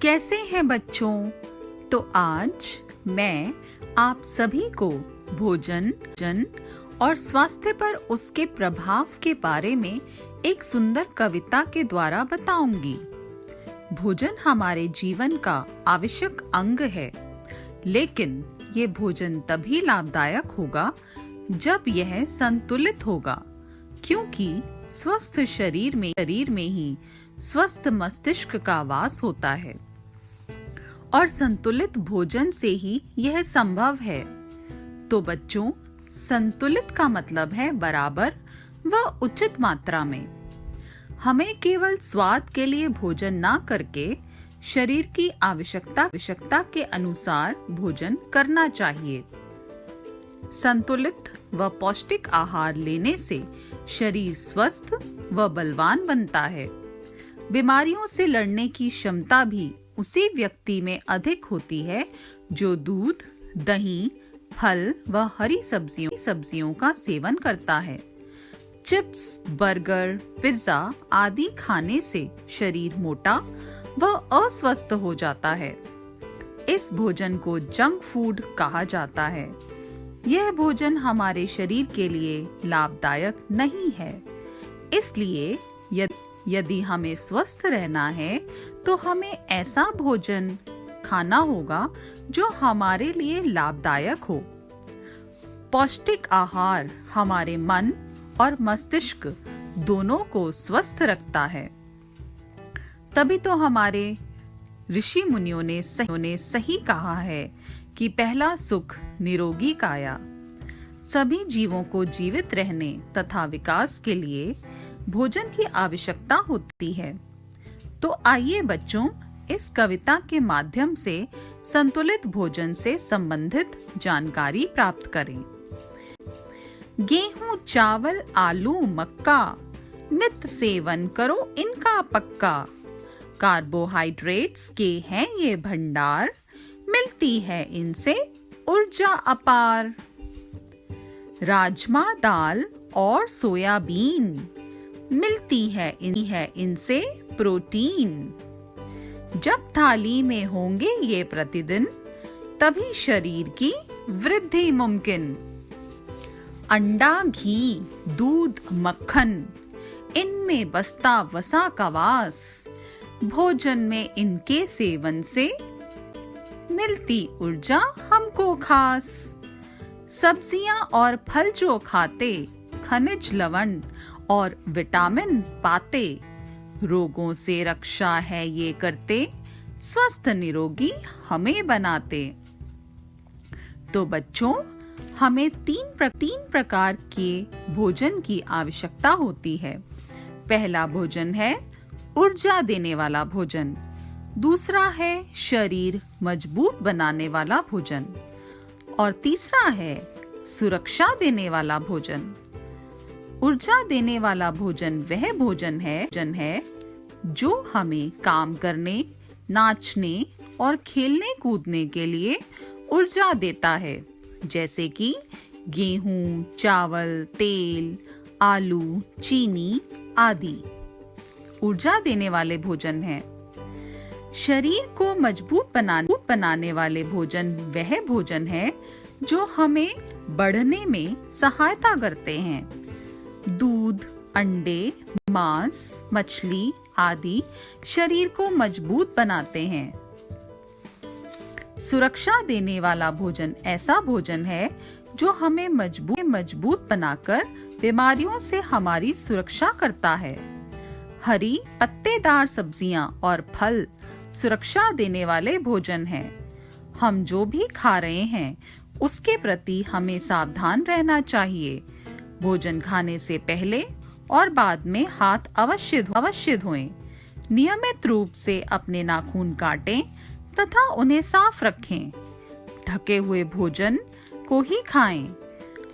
कैसे हैं बच्चों? तो आज मैं आप सभी को भोजन और स्वास्थ्य पर उसके प्रभाव के बारे में एक सुंदर कविता के द्वारा बताऊंगी। भोजन हमारे जीवन का आवश्यक अंग है, लेकिन ये भोजन तभी लाभदायक होगा जब यह संतुलित होगा, क्योंकि स्वस्थ शरीर में ही स्वस्थ मस्तिष्क का वास होता है और संतुलित भोजन से ही यह संभव है। तो बच्चों, संतुलित का मतलब है बराबर व उचित मात्रा में। हमें केवल स्वाद के लिए भोजन ना करके शरीर की आवश्यकता के अनुसार भोजन करना चाहिए। संतुलित व पौष्टिक आहार लेने से शरीर स्वस्थ व बलवान बनता है। बीमारियों से लड़ने की क्षमता भी उसी व्यक्ति में अधिक होती है जो दूध, दही, फल व हरी सब्जियों का सेवन करता है। चिप्स, बर्गर, पिज्जा आदि खाने से शरीर मोटा व अस्वस्थ हो जाता है। इस भोजन को जंक फूड कहा जाता है। यह भोजन हमारे शरीर के लिए लाभदायक नहीं है। इसलिए यदि हमें स्वस्थ रहना है तो हमें ऐसा भोजन खाना होगा जो हमारे लिए लाभदायक हो। पौष्टिक आहार हमारे मन और मस्तिष्क दोनों को स्वस्थ रखता है। तभी तो हमारे ऋषि मुनियों ने सही कहा है कि पहला सुख निरोगी काया। सभी जीवों को जीवित रहने तथा विकास के लिए भोजन की आवश्यकता होती है। तो आइए बच्चों, इस कविता के माध्यम से संतुलित भोजन से संबंधित जानकारी प्राप्त करें। गेहूं, चावल, आलू, मक्का, नित्य सेवन करो इनका पक्का। कार्बोहाइड्रेट्स के हैं ये भंडार, मिलती है इनसे ऊर्जा अपार। राजमा, दाल और सोयाबीन, मिलती है इनसे प्रोटीन। जब थाली में होंगे ये प्रतिदिन, तभी शरीर की वृद्धि मुमकिन। अंडा, घी, दूध, मक्खन, इनमें बसता वसा का वास। भोजन में इनके सेवन से मिलती ऊर्जा हमको खास। सब्जियां और फल जो खाते, खनिज, लवण और विटामिन पाते। रोगों से रक्षा है ये करते, स्वस्थ निरोगी हमें बनाते। तो बच्चों, हमें तीन प्रकार के भोजन की आवश्यकता होती है। पहला भोजन है ऊर्जा देने वाला भोजन। दूसरा है शरीर मजबूत बनाने वाला भोजन। और तीसरा है सुरक्षा देने वाला भोजन। ऊर्जा देने वाला भोजन वह भोजन है जो हमें काम करने, नाचने और खेलने कूदने के लिए ऊर्जा देता है, जैसे कि गेहूं, चावल, तेल, आलू, चीनी आदि ऊर्जा देने वाले भोजन हैं। शरीर को मजबूत बनाने वाले भोजन वह भोजन है जो हमें बढ़ने में सहायता करते हैं। दूध, अंडे, मांस, मछली आदि शरीर को मजबूत बनाते हैं। सुरक्षा देने वाला भोजन ऐसा भोजन है जो हमें मजबूत बनाकर बीमारियों से हमारी सुरक्षा करता है। हरी पत्तेदार सब्जियां और फल सुरक्षा देने वाले भोजन हैं। हम जो भी खा रहे हैं उसके प्रति हमें सावधान रहना चाहिए। भोजन खाने से पहले और बाद में हाथ अवश्य धोएं। नियमित रूप से अपने नाखून काटें तथा उन्हें साफ रखें। ढके हुए भोजन को ही खाएं।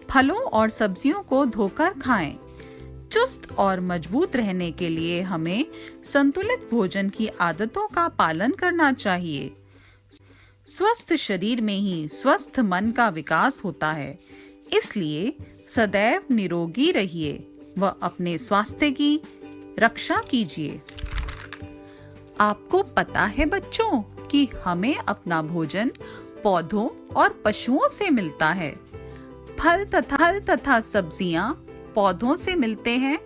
फलों और सब्जियों को धोकर खाएं। चुस्त और मजबूत रहने के लिए हमें संतुलित भोजन की आदतों का पालन करना चाहिए। स्वस्थ शरीर में ही स्वस्थ मन का विकास होता है। इसलिए सदैव निरोगी रहिए व अपने स्वास्थ्य की रक्षा कीजिए। आपको पता है बच्चों कि हमें अपना भोजन पौधों और पशुओं से मिलता है। फल तथा सब्जियां पौधों से मिलते हैं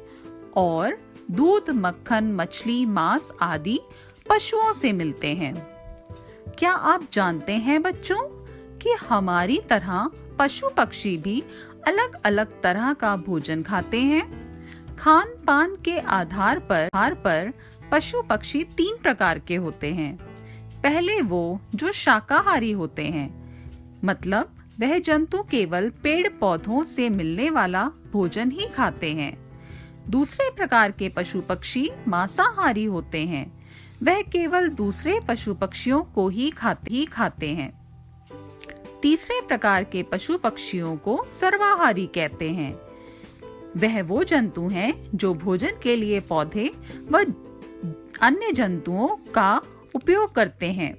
और दूध, मक्खन, मछली, मांस आदि पशुओं से मिलते हैं। क्या आप जानते हैं बच्चों कि हमारी तरह पशु पक्षी भी अलग अलग तरह का भोजन खाते हैं। खान पान के आधार पर पशु पक्षी 3 प्रकार के होते हैं। पहले वो जो शाकाहारी होते हैं, मतलब वह जंतु केवल पेड़ पौधों से मिलने वाला भोजन ही खाते हैं। दूसरे प्रकार के पशु पक्षी मांसाहारी होते हैं, वह केवल दूसरे पशु पक्षियों को ही खाते हैं। तीसरे प्रकार के पशु पक्षियों को सर्वाहारी कहते हैं। वह वो जंतु हैं जो भोजन के लिए पौधे व अन्य जंतुओं का उपयोग करते हैं।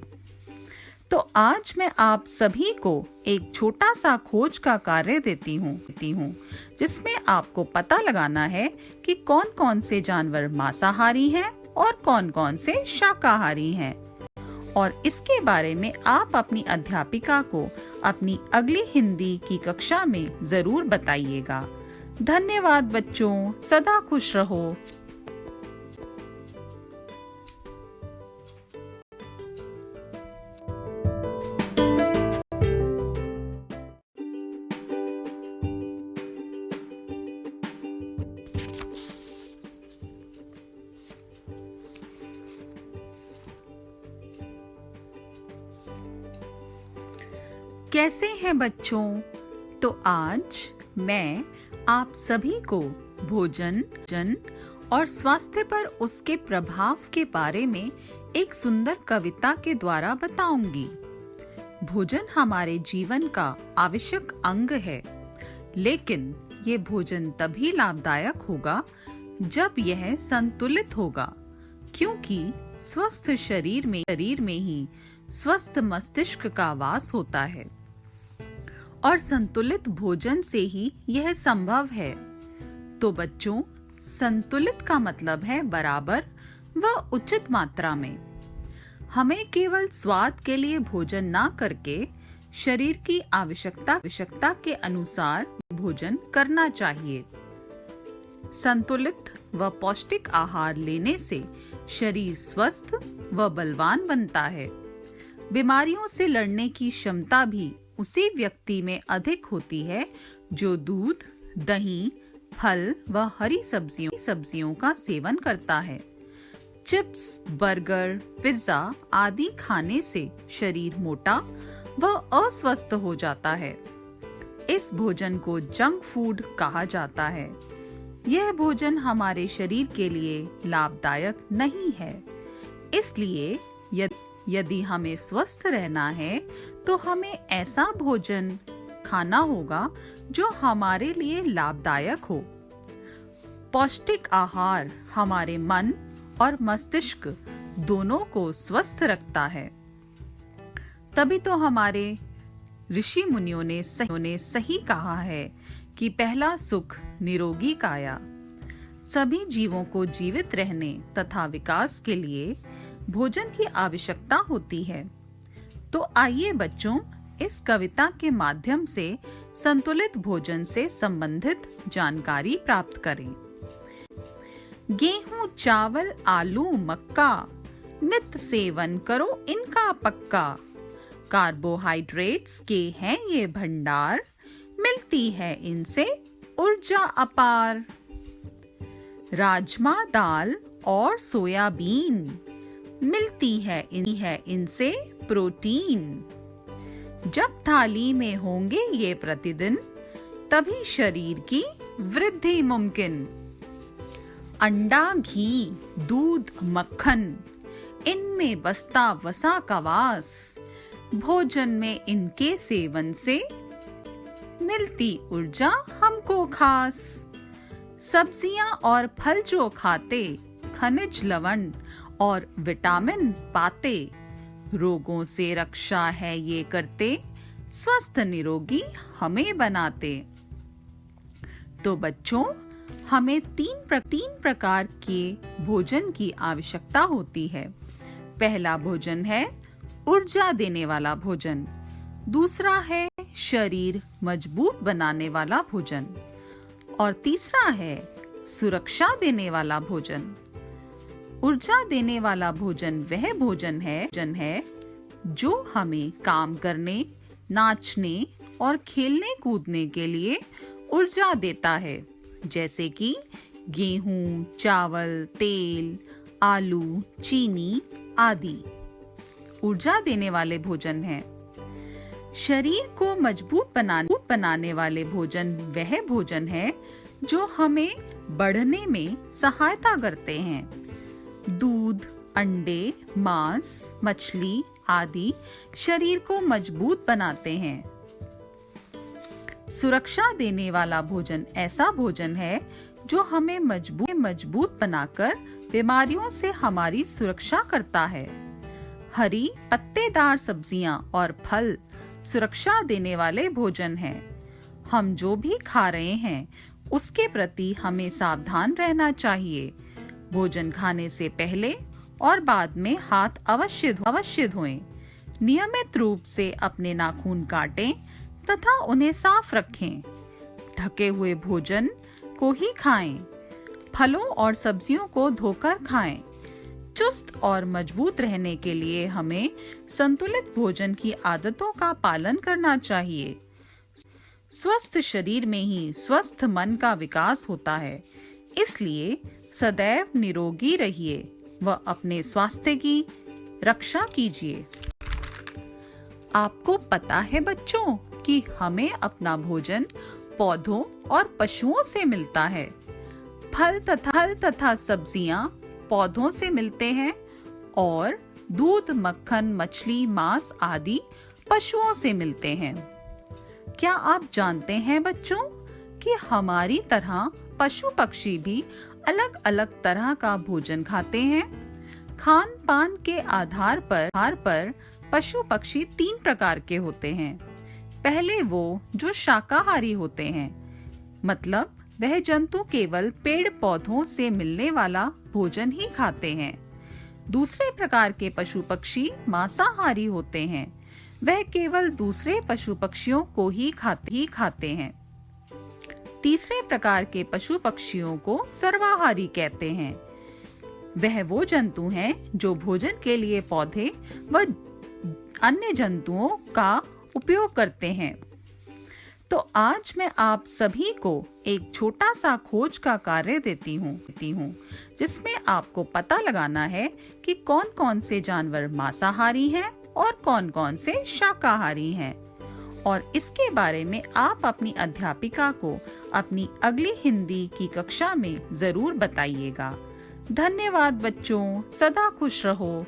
तो आज मैं आप सभी को एक छोटा सा खोज का कार्य देती हूँ, जिसमें आपको पता लगाना है कि कौन कौन से जानवर मांसाहारी हैं और कौन कौन से शाकाहारी हैं। और इसके बारे में आप अपनी अध्यापिका को अपनी अगली हिंदी की कक्षा में जरूर बताइएगा। धन्यवाद बच्चों, सदा खुश रहो। कैसे हैं बच्चों? तो आज मैं आप सभी को भोजन और स्वास्थ्य पर उसके प्रभाव के बारे में एक सुंदर कविता के द्वारा बताऊंगी। भोजन हमारे जीवन का आवश्यक अंग है, लेकिन ये भोजन तभी लाभदायक होगा जब यह संतुलित होगा, क्योंकि स्वस्थ शरीर में ही स्वस्थ मस्तिष्क का वास होता है और संतुलित भोजन से ही यह संभव है। तो बच्चों, संतुलित का मतलब है बराबर व उचित मात्रा में। हमें केवल स्वाद के लिए भोजन ना करके शरीर की आवश्यकता के अनुसार भोजन करना चाहिए। संतुलित व पौष्टिक आहार लेने से शरीर स्वस्थ व बलवान बनता है। बीमारियों से लड़ने की क्षमता भी उसी व्यक्ति में अधिक होती है जो दूध, दही, फल व हरी सब्जियों का सेवन करता है। चिप्स, बर्गर, पिज्जा आदि खाने से शरीर मोटा व अस्वस्थ हो जाता है। इस भोजन को जंक फूड कहा जाता है। यह भोजन हमारे शरीर के लिए लाभदायक नहीं है। इसलिए यदि हमें स्वस्थ रहना है तो हमें ऐसा भोजन खाना होगा जो हमारे लिए लाभदायक हो। पौष्टिक आहार हमारे मन और मस्तिष्क दोनों को स्वस्थ रखता है। तभी तो हमारे ऋषि मुनियों ने सही कहा है कि पहला सुख निरोगी काया। सभी जीवों को जीवित रहने तथा विकास के लिए भोजन की आवश्यकता होती है। तो आइए बच्चों, इस कविता के माध्यम से संतुलित भोजन से संबंधित जानकारी प्राप्त करें। गेहूं, चावल, आलू, मक्का, नित सेवन करो इनका पक्का। कार्बोहाइड्रेट्स के हैं ये भंडार, मिलती है इनसे ऊर्जा अपार। राजमा, दाल और सोयाबीन, मिलती है इनसे प्रोटीन। जब थाली में होंगे ये प्रतिदिन, तभी शरीर की वृद्धि मुमकिन। अंडा, घी, दूध, मक्खन, इनमें बसता वसा का वास। भोजन में इनके सेवन से मिलती ऊर्जा हमको खास। सब्जियां और फल जो खाते, खनिज, लवण और विटामिन पाते। रोगों से रक्षा है ये करते, स्वस्थ निरोगी हमें बनाते। तो बच्चों, हमें तीन प्रकार के भोजन की आवश्यकता होती है। पहला भोजन है ऊर्जा देने वाला भोजन, दूसरा है शरीर मजबूत बनाने वाला भोजन और तीसरा है सुरक्षा देने वाला भोजन। ऊर्जा देने वाला भोजन वह भोजन है जो हमें काम करने, नाचने और खेलने कूदने के लिए ऊर्जा देता है, जैसे कि गेहूं, चावल, तेल, आलू, चीनी आदि ऊर्जा देने वाले भोजन हैं। शरीर को मजबूत बनाने वाले भोजन वह भोजन है जो हमें बढ़ने में सहायता करते हैं। दूध, अंडे, मांस, मछली आदि शरीर को मजबूत बनाते हैं। सुरक्षा देने वाला भोजन ऐसा भोजन है जो हमें मजबूत बनाकर बीमारियों से हमारी सुरक्षा करता है। हरी पत्तेदार सब्जियां और फल सुरक्षा देने वाले भोजन हैं। हम जो भी खा रहे हैं उसके प्रति हमें सावधान रहना चाहिए। भोजन खाने से पहले और बाद में हाथ अवश्य धोएं। नियमित रूप से अपने नाखून काटें तथा उन्हें साफ रखें। ढके हुए भोजन को ही खाएं। फलों और सब्जियों को धोकर खाएं। चुस्त और मजबूत रहने के लिए हमें संतुलित भोजन की आदतों का पालन करना चाहिए। स्वस्थ शरीर में ही स्वस्थ मन का विकास होता है, इसलिए सदैव निरोगी रहिए व अपने स्वास्थ्य की रक्षा कीजिए। आपको पता है बच्चों कि हमें अपना भोजन पौधों और पशुओं से मिलता है। फल तथा सब्जियां पौधों से मिलते हैं और दूध, मक्खन, मछली, मांस आदि पशुओं से मिलते हैं। क्या आप जानते हैं बच्चों कि हमारी तरह पशु पक्षी भी अलग अलग तरह का भोजन खाते हैं। खान पान के आधार पर पशु पक्षी 3 प्रकार के होते हैं। पहले वो जो शाकाहारी होते हैं, मतलब वह जंतु केवल पेड़ पौधों से मिलने वाला भोजन ही खाते हैं। दूसरे प्रकार के पशु पक्षी मांसाहारी होते हैं, वह केवल दूसरे पशु पक्षियों को ही खाते हैं। तीसरे प्रकार के पशु पक्षियों को सर्वाहारी कहते हैं। वह वो जंतु हैं जो भोजन के लिए पौधे व अन्य जंतुओं का उपयोग करते हैं। तो आज मैं आप सभी को एक छोटा सा खोज का कार्य देती हूँ, जिसमें आपको पता लगाना है कि कौन कौन से जानवर मांसाहारी हैं और कौन कौन से शाकाहारी हैं। और इसके बारे में आप अपनी अध्यापिका को अपनी अगली हिंदी की कक्षा में जरूर बताइएगा। धन्यवाद बच्चों, सदा खुश रहो।